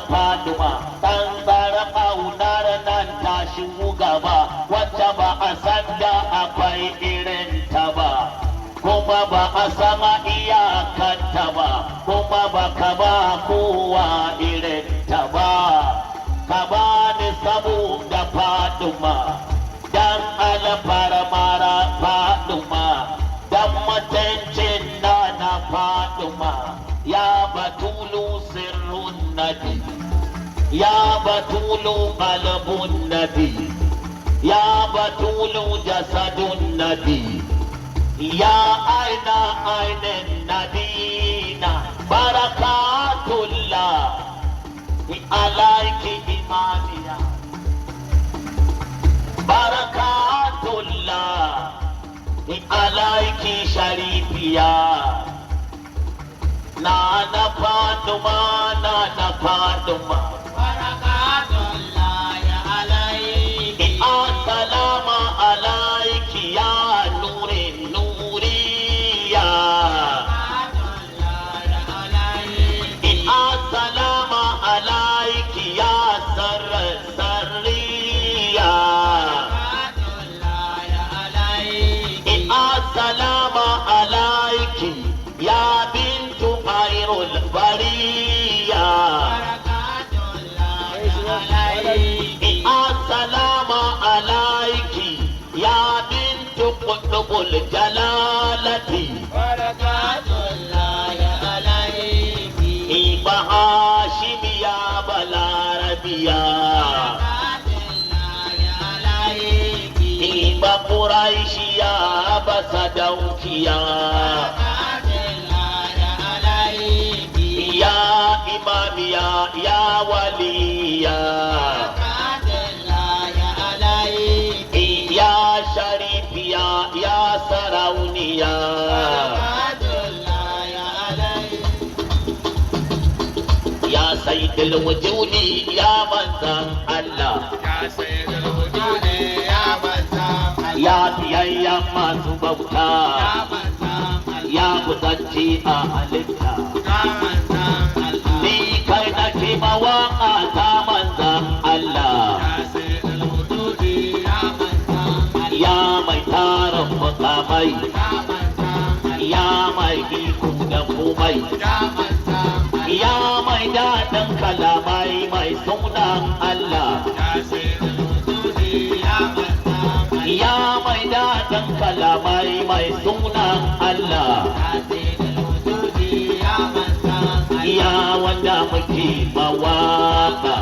Faduma ɗan tsara ƙaunar nan ta shigo gaba wacce ba a san da akwai irin ta ba kuma ba a sama iyakanta ba kuma ba ka ba kowa irin ta ba ka ba ni saboda Faduma dan alfarmara Faduma dan mutuncin na Faduma ya batulu sirrun nabi ya batulu qalbun nabi ya batulu jasadun nabi ya aina ainin nabina barakatullah alaiki imaniya barakatullah alaiki sharifiya na Faduma barakatullah ya alayki assalamu alayki ya nuri nuriya barakatullah ya alayki assalamu alayki ya sarriya barakatullah ya alayki assalamu alayki ya bintu khairul bariya barakatullah ya alayki assalamu alayki ya bintu qutbul jalalati barakatullah ya alayki iba hashimiya balarabiya barakatullah ya alayki iba quraishiya basadaukiya barakatullah ya alayki ya imamiya ya waliya barakatullah ya alayki ya sharifiya ya sarauniya barakatullah ya alayki ya sayyidul wujudi ya manzan Allah ya sayyidul wujudi ya manzan Allah ya biyayya masu bauta ya manzan Allah ya kusanci a halitta ya manzan Allah ni kai na ke mawaka ta manzan Allah ya sayyidul wujudi ya manzan Allah ya mai tarin mukamai ya manzan Allah ya mai iko da komai ya manzan Allah ya mai daɗin kalamai mai sunan Allah ya sayyidul wujudi ya manzan Allah ya mai daɗin kalamai mai sunan Allah ya sayyidul wujudi ya manzan Allah ya wanda muke mawaka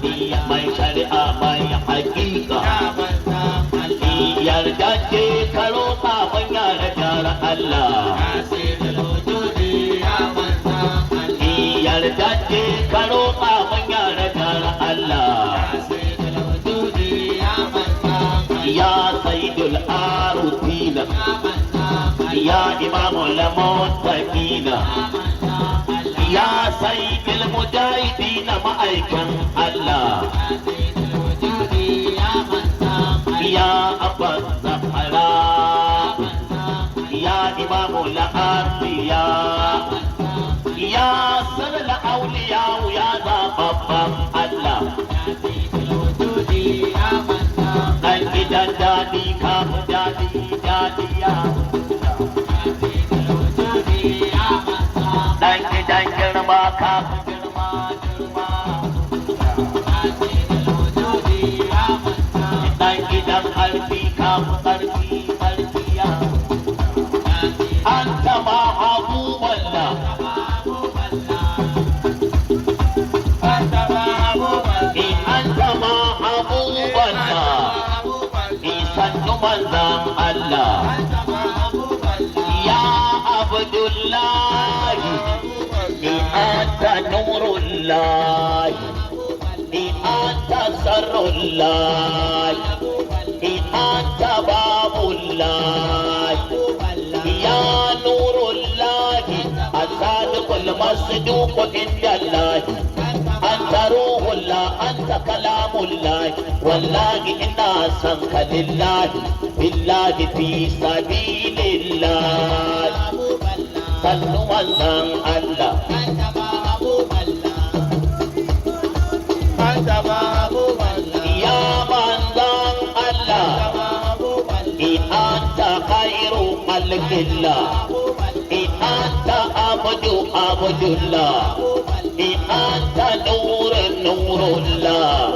ya mai shari'a mai hakika ya manzan Allah yarda ce karo kafin yardar Allah ya sayyidul wujudi ya manzan Allah yarda ce karo kafin yardar Allah ya sayyidul wujudi ya manzan Allah ya sayyidul arufina ya manzan Allah ya imamul muttaqina ya sayyidul mujahidina ma'aikan Allah ya sayyidul wujudi ya manzan Allah ya abbas zahara ya imamul anbiya ya sirrul auliya ya zababban Allah ya sayyidul wujudi ya manzan dan gidan dadi kafu dadi dadi ya sayyidul wujudi ya manzan dan gidan girma kafu girma girma ya sayyidul wujudi ya manzan dan gidan karfi kafu karfi karfi ya anta ma habuballah anta ma habuballah sannu manzan Allah ya abdullahi anta nurullahi anta sarrullahi anta babullahi ya nurullahi asadiqul masduq indallahi أنت روح الله أنت كلام الله والله إنا سنك لله بالله في سبيل الله صلوا على الله lillah anta abdu abdullah anta nurullah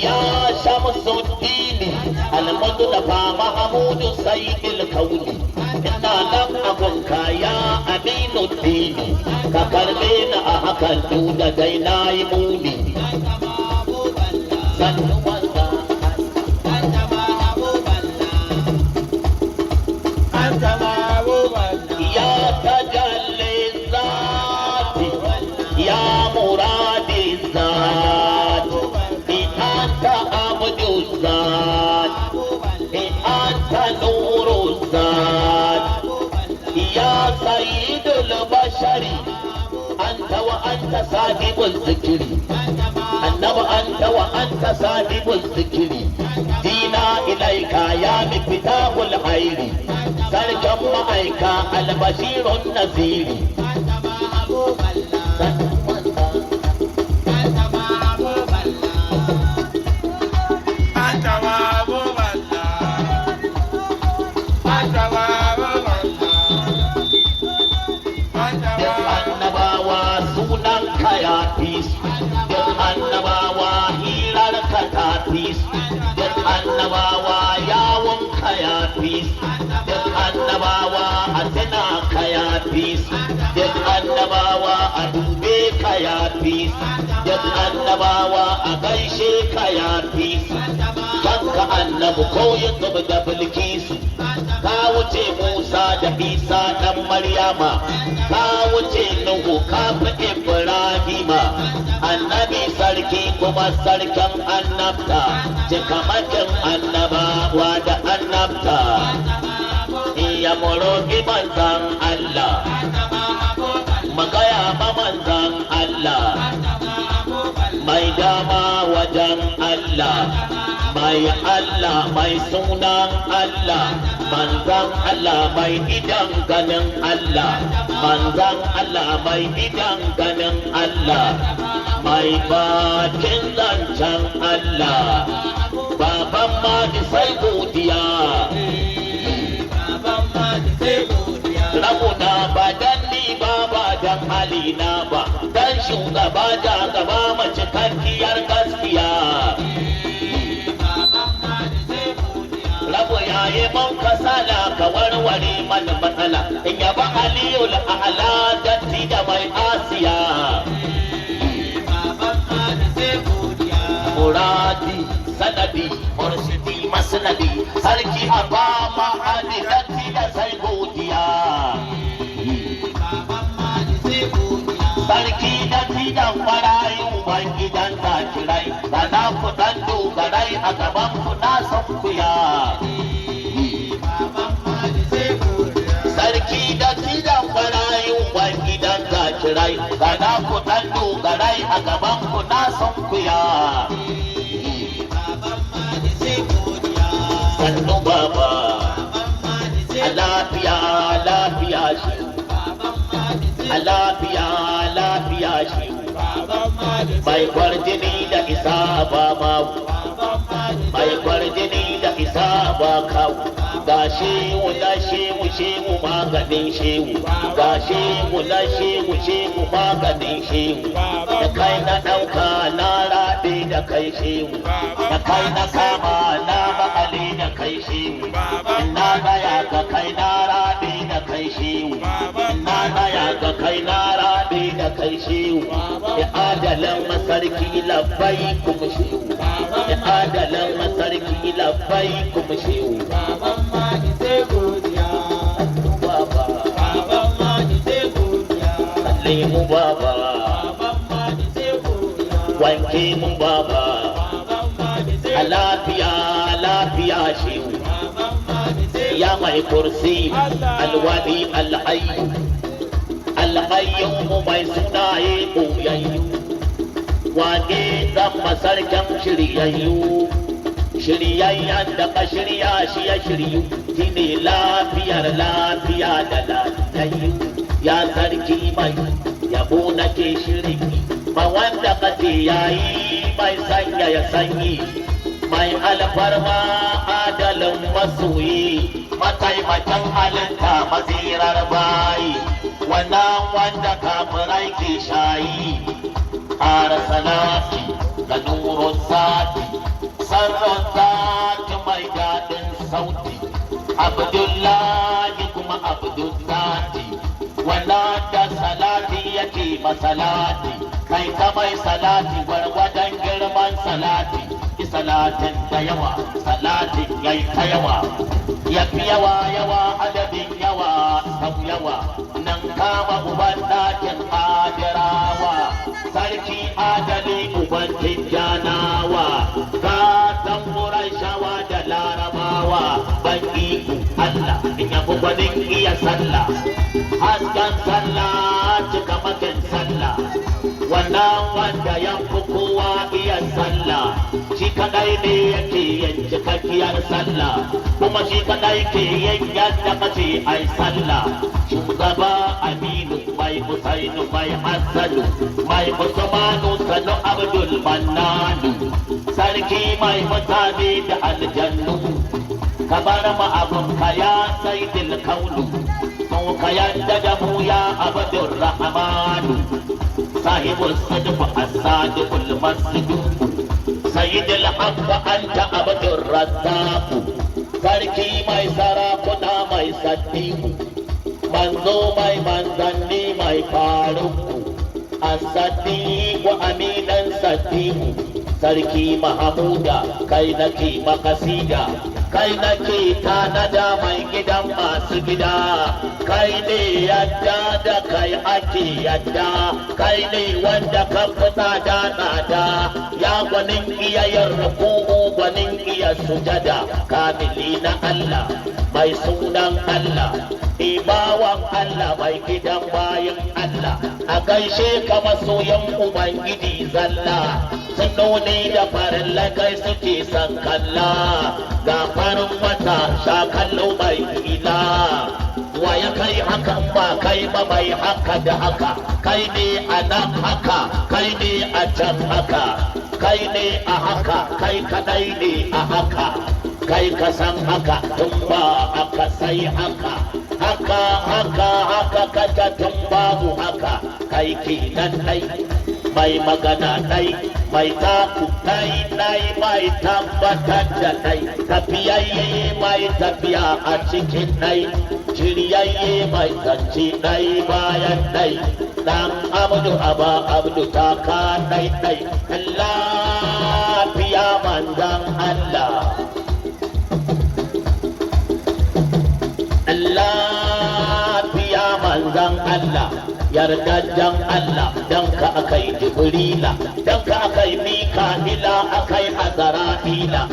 ya shamsuddin al-mustafa mahmud sayyidil kauni ina nan abunka ya aminuddin ka karbe ni a hakan da dai nayi muni sannu wanda ya tajalli zati ya muradi zati anta abdu zati anta nuru zati ya sayyidul bashari anta wa anta sahibul zikri annaba anta wa anta sahibul zikri dina ilaika ya miftahul khairi sarkan ma'aika albashirun naziri annabawa sunan kaya fis annabawa hirar ka ta fis annabawa yawon kaya fis annabawa a tana kaya fis annabawa a dube kaya fis annabawa a gaishe kaya fis kanka annabu ko ya zuba da bilkisu ka wuce Musa da Isa dan Maryama ka wuce Nuhu ka fi Ibrahima annabi sarki kuma sarkin annabta cikamakin annabawa da annabta iya moroki manzan Allah magaya ma manzan Allah mai dama wajen Allah mai Allah mai sunan Allah manzan Allah mai idan ganin Allah manzan Allah mai idan ganin Allah mai bakin zancen Allah baban ma sai godiya rabuna ba dan ni ba dan halina ba dan shugaba da gaba mace kankiyar gaskiya rabu yayi man kasala ka warware mana matsala in yaba aliyul a'la datti da mai asiya muradi sanadi murshidi masnadi sarki aba mahadi datti da sai godiya sarki datti da farayi uban gidan zakirai da na ku dan dogarai a gaban ku na san kuya sarki datti da farayi uban gidan zakirai da na ku dan dogarai a gaban ku na san kuya sannu baba a lafiya lafiya shi a lafiya lafiya shi mai kwarjini da isa ba mawu mai kwarjini da isa ba kawu ga shehu na shehu maganin shehu ga shehu na shehu maganin shehu da kai na ɗauka na raɗe da kai shehu da kai na kama na makale da kai shehu na gaya ga kai na raɗe da kai shehu na gaya ga kai na raɗe da kai shehu ya adalan masarki labbai kuma shehu ya adalan masarki labbai kuma shehu mu baba wanke mu baba a lafiya lafiya shehu ya mai kursi alwali alhayyu alhayyu mu mai sunaye koyayyu wane zan masarkin shiryayyu shiryayyan da ka shirya shi ya shiryu shine lafiyar lafiya da lafiyayyu ya sarki mai yabo nake shiriki ba wanda kace yayi mai sanya ya sanyi mai alfarma adalin masoyi mataimakin halitta mazirar bayi wannan wanda kafirai ke shayi ƙara salati ga nurun sati sarran zaki mai daɗin sauti abdullahi kuma abdullati wannan da salati yake masalati kai ta mai salati gwargwadon girman salati salatin da yawa salatin yai ta yawa yafi yawa yawa adadin yawa sau yawa nan kama uban ɗakin adirawa sarki adali uban tijjanawa gatan shawa da larabawa ban iko Allah in yafi gwanin iya sallah hasken sallah cika makin sallah wannan wanda ya fi kowa iya sallah shi kadai ne yake yin cikakkiyar sallah kuma shi kadai ke yin yadda kace ai sallah shugaba aminu mai husainu mai hassanu mai usmanu sanu abdul mannanu sarki mai mutane da aljannu kamar ma abun ka ya saidil kaunu to ka yadda da mu ya abdur rahmanu sahibul sadq as-sadiqul masjid sayyidul haqq anta abdur razzaq sarki mai sarakuna mai saddiqu manzo mai manzanni mai faruku as-saddiqu aminan saddiqu sarki mahamuda kai nake makasida kai nake tanada mai gidan masu gida kai ne yadda da kai ake yadda kai ne wanda ka fita da tsada ya gwanin iya yin ruku'u gwanin iya sujada kamili na Allah mai sunan Allah ibawan Allah mai gidan bayan Allah a gaishe ka masoyan ubangiji zalla sunnoni da farin lakai suke san kalla ga farin wata sha kallo mai ila wa ya kai hakan ba kai ba mai haka da haka kai ne a nan haka kai ne a can haka kai ne a haka kai kadai ne a haka kai ka san haka tun ba aka sai haka haka haka haka kata tun babu haka kai ke nan dai mai magana dai mai taku dai dai mai tabbatar da dai tafiyayye mai tafiya a cikin dai shiryayye mai zance dai bayan dai dan abdu aba abdu taka dai dai Allah fiya manzan Allah Allah fiya manzan Allah yardajjan Allah dan ka akai jibrila dan ka akai mika'ila akai azra'ila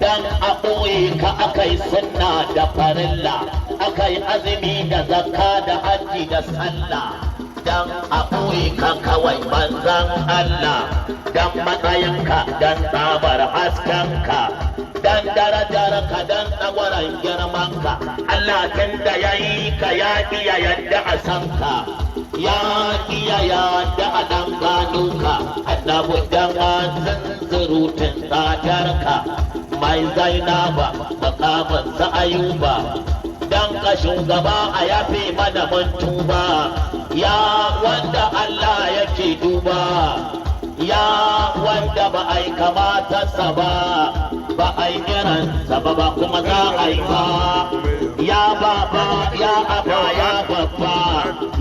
dan a ɓoye ka akai sunna da farilla akai azumi da zakka da hajji da sallah dan a ɓoye ka kawai manzan Allah dan matsayinka dan tsabar haskenka dan darajar ka dan tsagwaron girmanka Allah tun da ya yi ka ya iya yadda a san ka ya iya yadda a dan gano ka annabu dan zunzurutun tsadar ka mai zainaba makaman sa ayuba dan ka shugaba a yafe mana mantuba ya wanda Allah yake duba ya wanda ba a yi kamata sa ba ba a yi irinsa ba kuma za a yi ba ya baba ya aba ya babba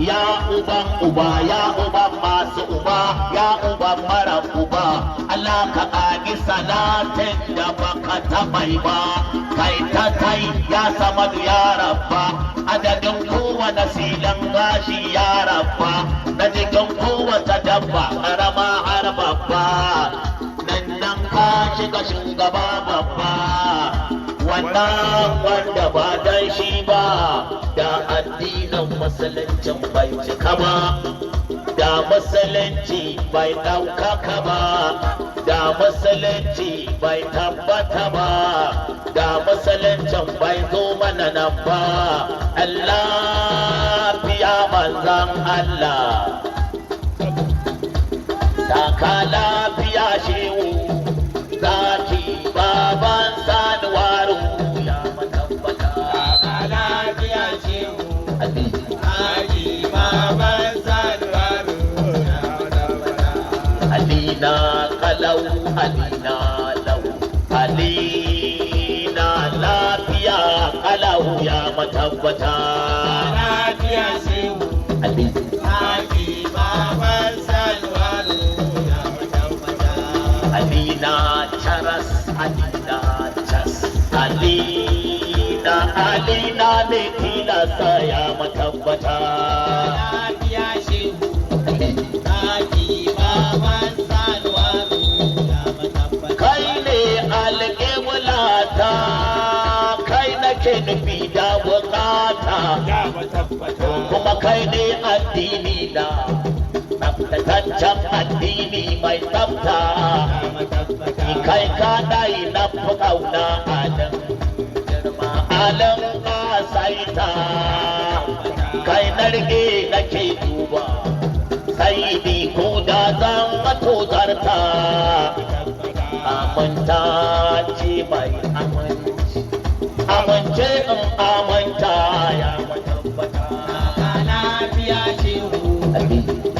ya uban uba ya uban masu uba ya uban mara uba Allah ka ƙagi salatin da baka taɓa yi ba kai ta kai ya samadu ya rabba adadin kowane silin gashi ya rabba na jikin kowace dabba ƙarama har babba nan ka shiga shugaba babba wannan wanda ba dan shi ba da addinin musuluncin bai cika ba da musulunci bai ɗaukaka ba da musulunci bai tabbata ba da musuluncin bai zo mana nan ba Allah fiya manzan Allah taka lafiya shehu zaki ba Ali Haji baban Salwaro ya tabbata. Alina kalau Alina lau Alina lafiya kalau ya matabbata Lafiya shehu. Ali Haji baban Salwaro ya tabbata. Alina charas Alina chas Alina ne tilasta ya matabbata Lafiya shehu. Haji baban Salwaro ya tabbata. kai ne alƙiblata kai nake nufi da bukata Ya tabbata. kuma kai ne addini na tsaftataccen addini mai tsafta kai ka dai na fi ƙauna adan girma alan ƙasaita kai na rige nake duba sai ni ko da zan mato zarta aminta ce mai aminci amince in aminta ya matabbata Lafiya shehu.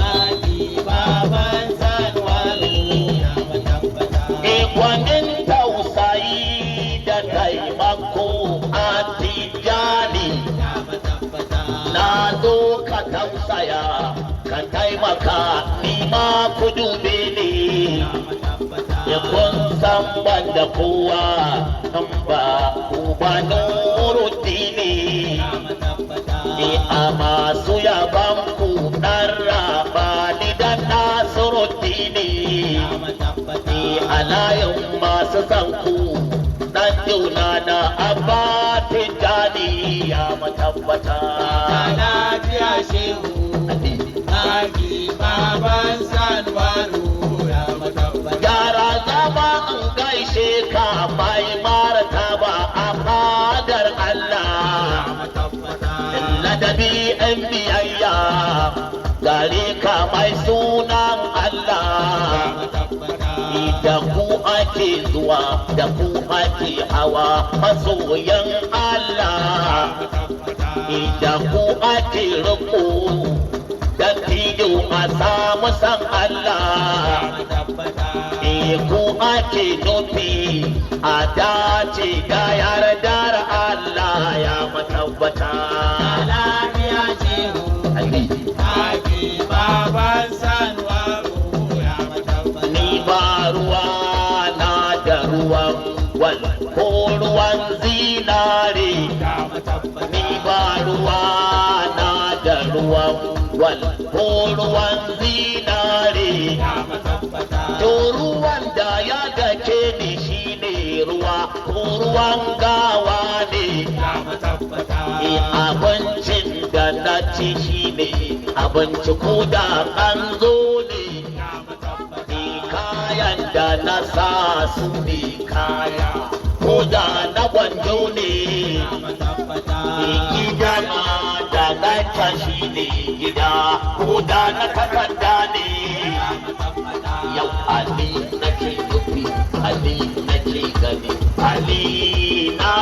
Haji baban Salwaro ya tabbata. Ikwanin tausayi da taimako a tijani Ya tabbata. na zo ka tausaya ka taimaka ni ma ku dube ni ya kun san ban da kowa in ba ku ba nuruddini a masu yaban ku dan raba ni dan nasiruddini a layin masu san ku dan juna na abba tijani ya matabbata Lafiya shehu. Haji baban Salwaro ya tabbata. Gyara zama in gaishe ka mai martaba a fadar Allah ladabi in biyayya gare ka mai sunan Allah da ku ake zuwa da ku ake hawa masoyan Allah da ku ake riko da tiyo a samu san Allah ku ake nufi a dace da yardar Allah ya matabbata Lafiya shehu. Haji baban Salwaro ya tabbata. ni ba ruwa na da ruwan gwal ko ruwan zinare ni ba ruwa na da ruwan gwal ko ruwan zinare to ruwan da ya dake ni shine ruwa ko ruwan gawa ne abincin da na ci shine abinci ko da an zo ne kayan da na sa su ne kaya ko da na gwanjo ne gida ma da na tashi ne gida ko da na takarda ne yau ali nake nufi ali nake gani ali na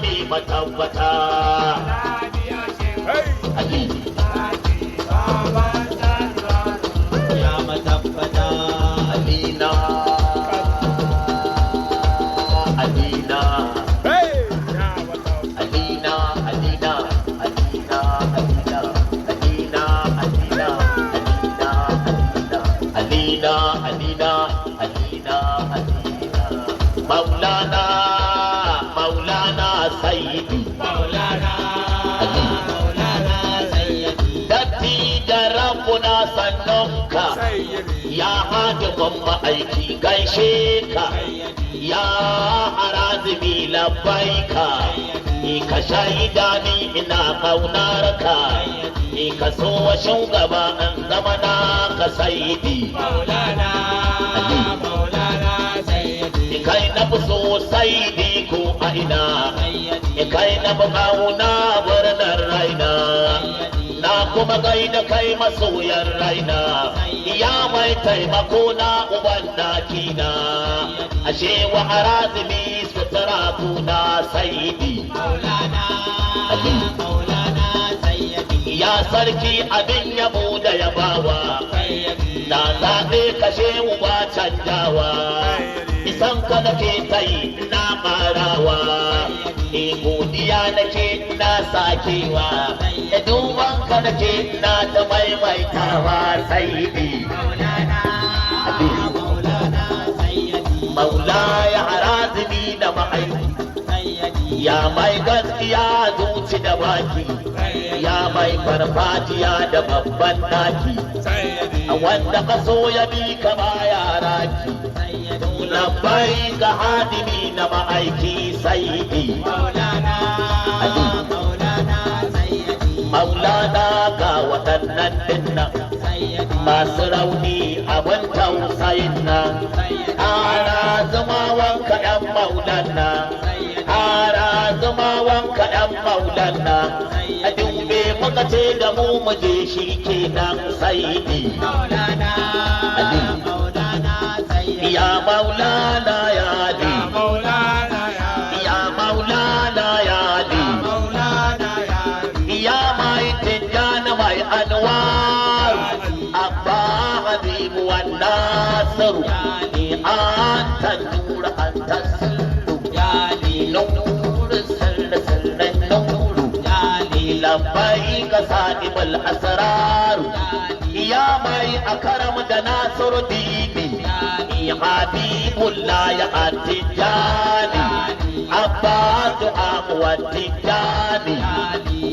ne matabbata ali Ya tabbata. alina alina alina alina alina alina alina alina alina alina alina maulana maulana sayyidi Maulana Sayyidi. datti da rabbuna sannunka ya hadimin ma'aiki gaishe ka ya harazimi labbaika ka shaida ni ina kaunar ka ka so wa shugaba an zama na ka saidi Maulana Sayyidi. kai na fi so saidi ko a ina kai na fi kauna birnin raina na kuma gaida kai masoyan raina ya mai taimako na uban dakina ashe wa harazimi sutura kuna saidi Maulana Sayyidi. ya sarki abin yabo da yabawa na zaɓe kashe mu ba canjawa isan ka nake kai na marawa godiya nake na sakewa da duban ka nake na ta maimaitawa sayyidi maula ya harazimi da ma'aiki ya mai gaskiya zuci da baki ya mai farfajiya da babban daki wanda ka so ya bi ka baya raki labbai ga hadimi na ma'aiki sayyidi maulana ga waɗannan dinnan masu rauni abin tausayin nan ara zama wanka ɗan maulana ara zama wanka ɗan maulana a dube muka ce da mu muje shi kenan sayyidi ya maulana ya ali ya maulana ya ali ya mai tijjani mai anwar abba habibu wan nasiru anta nur anta sirru nur sirr nur labbaik sahibul asrar ya mai akram da nasiru dini habibullah ya atijani abbas amwa tijani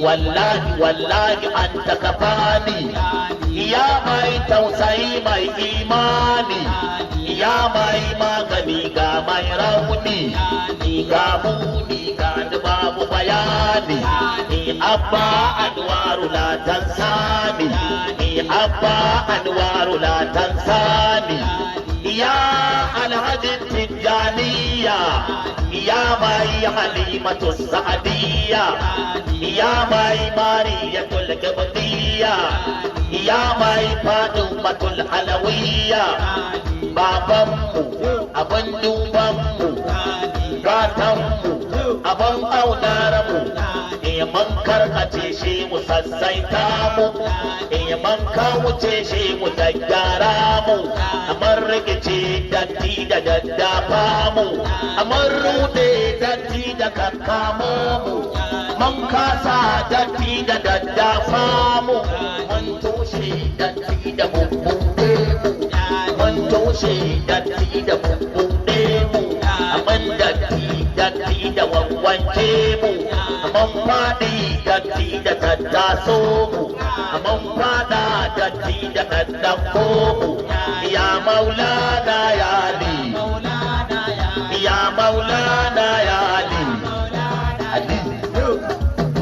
wallahi wallahi anta kafani ya mai tausayi mai imani ya mai magani ga mai rauni ga muni ga babu bayani abba anwaru la tansani abba anwaru la tansani ya alhaji tijaniya ya mai halimatu sa'adiyya ya mai mariyatul gabdiyya ya mai fadumatul alawiyya babanmu abin dubanmu gatanmu abin aunarmu man karkace shi mu sassaita mu man kawuce shi mu daggara mu amar rikice datti da daddafa mu amar rude datti da kakkamo mu man kasa datti da daddafa mu man toshe datti da bubbuɗe mu man toshe datti da bubbuɗe mu aman datti da wanwanke mu man faɗi datti da tattaso mu man fada datti da ɗaɗɗako mu ya maulana ya ali ya maulana ya ali ali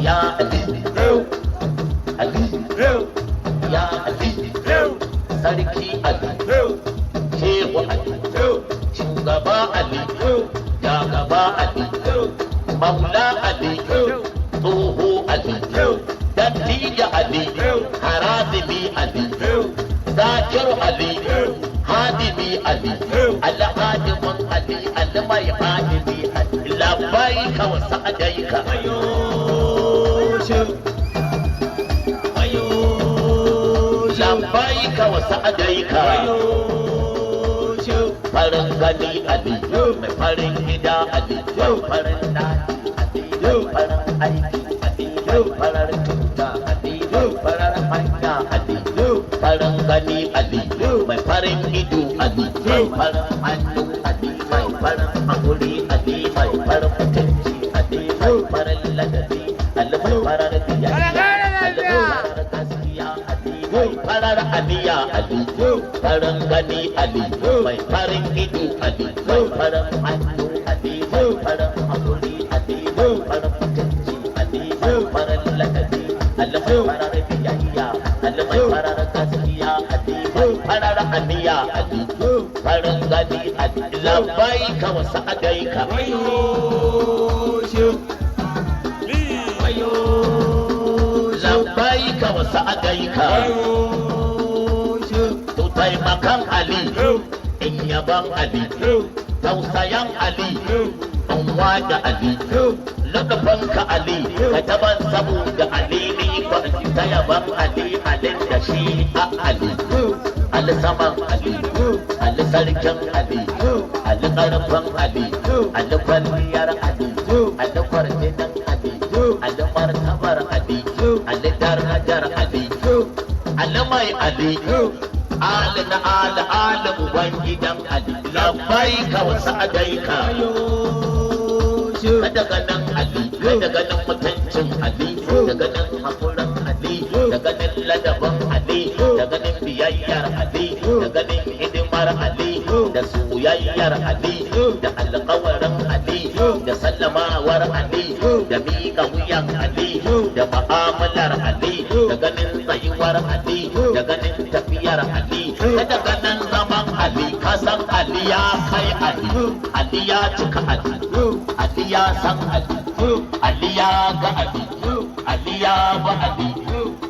ya ali ali ya ali sarki ali shehu ali shugaba ali jagaba ali maula ali tsoho ali dattija ali harazimi ali zakiru ali hadimi ali alhadimin ali almai hadimi ali labbaika wa sa'adaika labbaika wa sa'adaika farin gani ali mai farin gida ali farin daji ali farin aiki ali farar tuta ali farar hanya ali farin gani ali mai farin ido ali farin hannu ali mai farin hakuri ali mai farin mutunci ali mai farin ladabi ali mai farar biyayya ali mai farar gaskiya ali mai farar aniya ali farin gani ali mai farin ido ali mai farin hannu ali mai farin hakuri ali mai farin mutunci ali mai farin ladabi ali mai farar biyayya ali mai farar gaskiya ali mai farar aniya ali farin gani ali labbaika wa sa'adaika labbaika wa sa'adaika to taimakan ali in yaban ali tausayan ali an da Ali lutufanka Ali ka taban saboda Ali ni ba ta yaban Ali alin da shi a Ali Ali saman Ali Ali sarkin Ali Ali karfan Ali Ali kwalliyar Ali Ali kwarjinan Ali Ali martabar Ali Ali darajar Ali Ali mai Ali Ali na Ali ubangidan Ali labbaika wa sa'adaika kada ganin Ali kada ganin mutuncin Ali da ganin hakuran Ali da ganin ladaban Ali da ganin biyayyar Ali da ganin hidimar Ali da soyayyar Ali da alƙawarin Ali da sallamawar Ali da miƙa wuyan Ali da ma'amalar Ali da ganin tsayuwar Ali da ganin tafiyar Ali kada ganin zaman Ali kasan Ali ya kai Ali Ali ya cika Ali Ali ya san Ali Ali ya ga Ali Ali ya ba Ali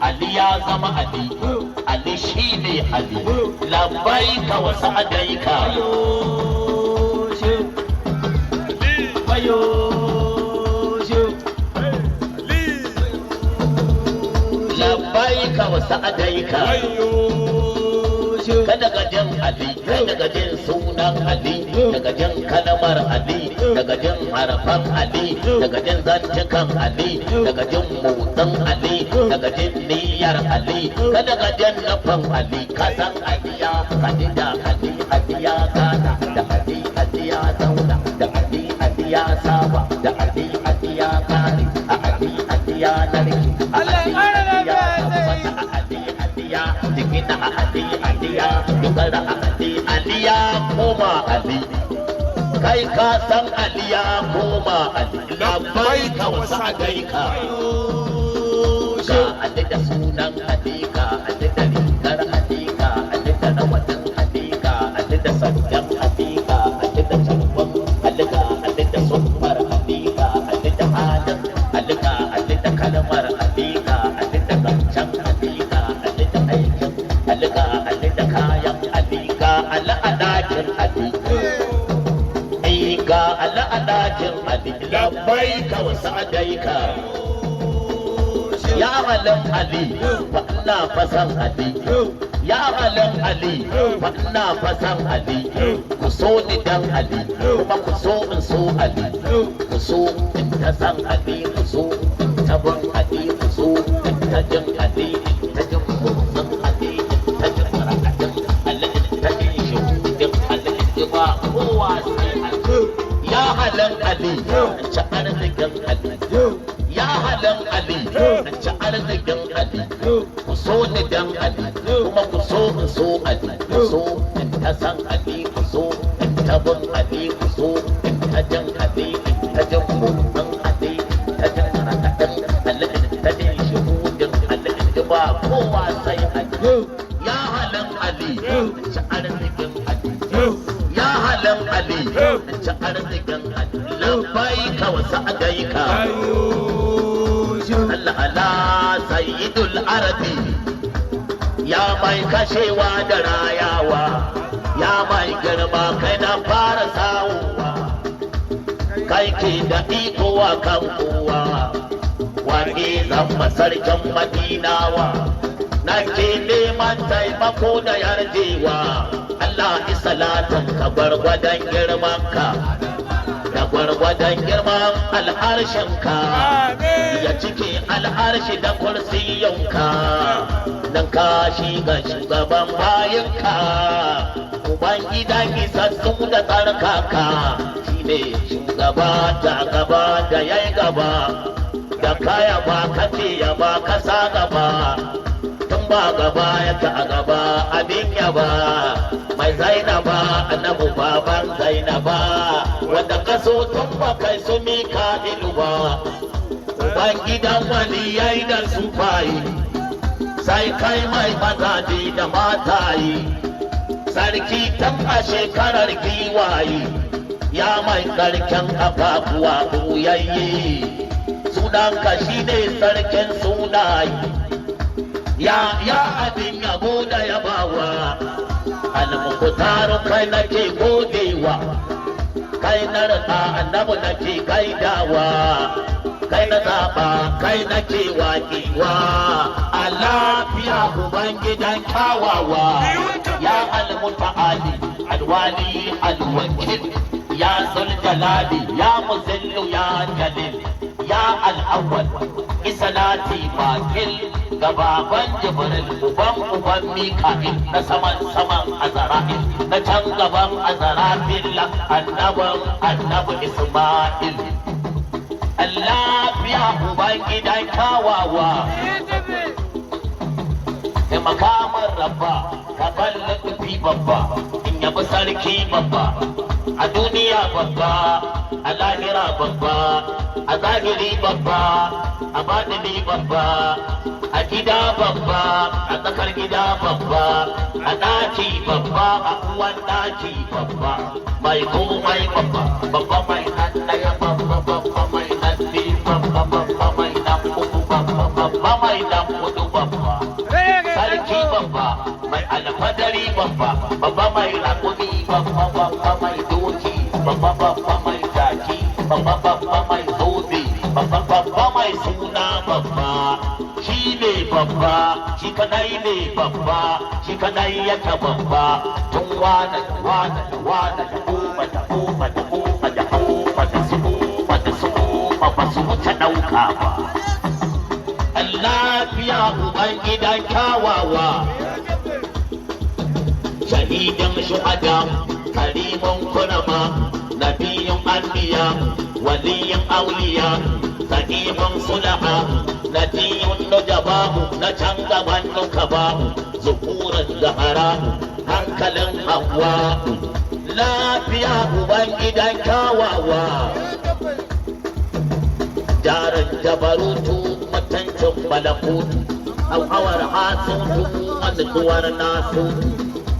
Ali ya zama Ali Ali shi ne Ali labbaika wa sa'adaika labbaika wa sa'adaika kada gajin Ali kada gajin sunan Ali daga jin kalmar Ali daga jin harafan Ali daga jin zantukan Ali daga jin motsin Ali daga jin niyyar Ali kada gajin nufin Ali kasan Ali ya kaji da Ali Ali ya gana da Ali Ali ya zauna da Ali Ali ya saba da Ali Ali ya kare a Ali Ali ya narke Ali Ali ya tabbata a Ali Ali ya jikina a Ali Ali ya dogara a Ali Ali ya koma Ali kai ka san Ali ya koma Ali labbaika wa sa'adaika ga Ali da sunan Ali ga Ali da rigar Ali ga Ali da rawatin Ali ga Ali da sanjan Ali ga Ali da sharfan Ali ga Ali da sunfar Ali ga Ali da halin Ali ga Ali da kalmar Ali ga Ali da zancen Ali ga Ali da aikin Ali ga Ali da kayan Ali ga Ali a dakin Ali ga al'adakin Ali labbaika wa sa'adaika ya halin Ali fa ina fasan Ali ya halin Ali fa ina fasan Ali ku so ni dan Ali kuma ku so in so Ali ku so in ta san Ali ku so in ta bin Ali ku so in ta jin Ali in ta jin motsin Ali in ta jin ra'adin Ali in ta jin shahudin Ali in ba kowa sai Ali ya halin Ali ci arzikin Ali ya halin Ali ci arzikin Ali ku so ni dan Ali kuma ku so in so Ali ku so in ta san Ali ku so in ta bin Ali ku so in ta jin Ali in ta jin motsin Ali in ta jin rakaɗin Ali in ta jin shuhudin Ali in ba kowa sai Ali ya halin Ali ci arzikin Ali ya halin Ali ci arzikin Ali labbaika wa sa'adaika Allah ala sayyidul arabi ya mai kashewa da rayawa ya mai girma kai na fara sawowa kai ke da iko wa kan kowa wani zama sarkin madinawa na ke neman taimako da yarjewa Allah isalatin ka gwargwadon girmanka da gwargwadon girman al'arshinka ya cike al'arshi da kursiyonka nan ka shiga shugaban bayinka uban gidan isassu da tsarkaka shi ne shugaba ta gaba da yayi gaba da kaya ba kace ya ba kasa gaba tun ba gaba yake a gaba abin yaba mai zainaba annabu baban zainaba wanda kaso tun ba kai su mika iluwa uban gidan waliyai da su fayi sai kai mai mazaje da matayi sarki tun a shekarar giwaye ya mai karken kafafuwa ɓoyayye sunanka shine sarkin sunaye ya abin yabo da yabawa almukutaru kai nake godewa kai na rasa annabi nake gaidawa kai na zaba kai nake wakewa a lafiya ubangidan kyawawa ya almuta'ali alwali alwakil ya zul jalali ya muzillu ya jalil ya al'awwal isalati makil gababan jibril uban mika'il na saman azara'il na can gaban azarafil annabi isma'il lafiya uban gidan kyawawa da makamar rabba ka ballafi babba in yabi sarki babba a duniya babba a lahira babba a zahiri babba a baɗini babba a gida babba a tsakar gida babba a ɗaki babba a uwan ɗaki babba mai komai babba babba mai nan ɗaya babba babba mai nan biyu babba babba mai nan uku babba mai nan hudu babba sarki babba mai alfadari babba babba mai rakumi babba mai doki babba mai jaki babba mai zobe babba mai suna babba shi ne babba shi kadai ne babba shi kadai yake babba tun wane ba su wuce ɗauka ba lafiya uban gidan kyawawa shahidan shuhada karimin kurama nabiyin anbiya waliyin auliya sahiban sulaha nadiyun nujabahu na can gaban nukabahu zuhuran zaharahu hankalin hawa'u lafiya uban gidan kyawawa jarin jabarutu matancin malakutu hauhawar hasutu mantuwar nasu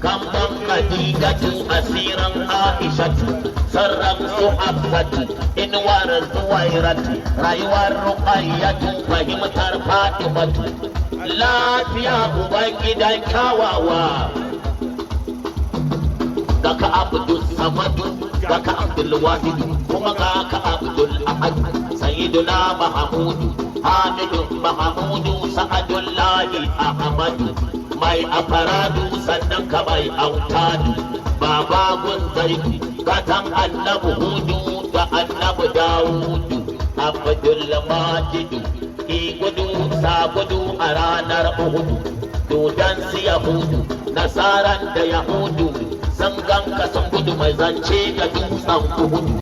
kamban kadigatu asiran aishatu sarran su hafsatu inuwar zuwairatu rayuwar ruqayyatu fahimtar fatimatu lafiya uban gidan kyawawa gaka abdul samadu gaka abdul wahid kuma gaka abdul ahad sayyiduna mahamudu hamidu mahamudu sa'adullahi ahmadu mai afaradu sannan ka mai autadu baba gun zaidu gatan annabi hudu da annabi dawudu abdul majidu gudu sa gudu a ranar uhudu dodon su yahudu nasaran da yahudu sun ganka sun gudu mai zance ga dutsen uhudu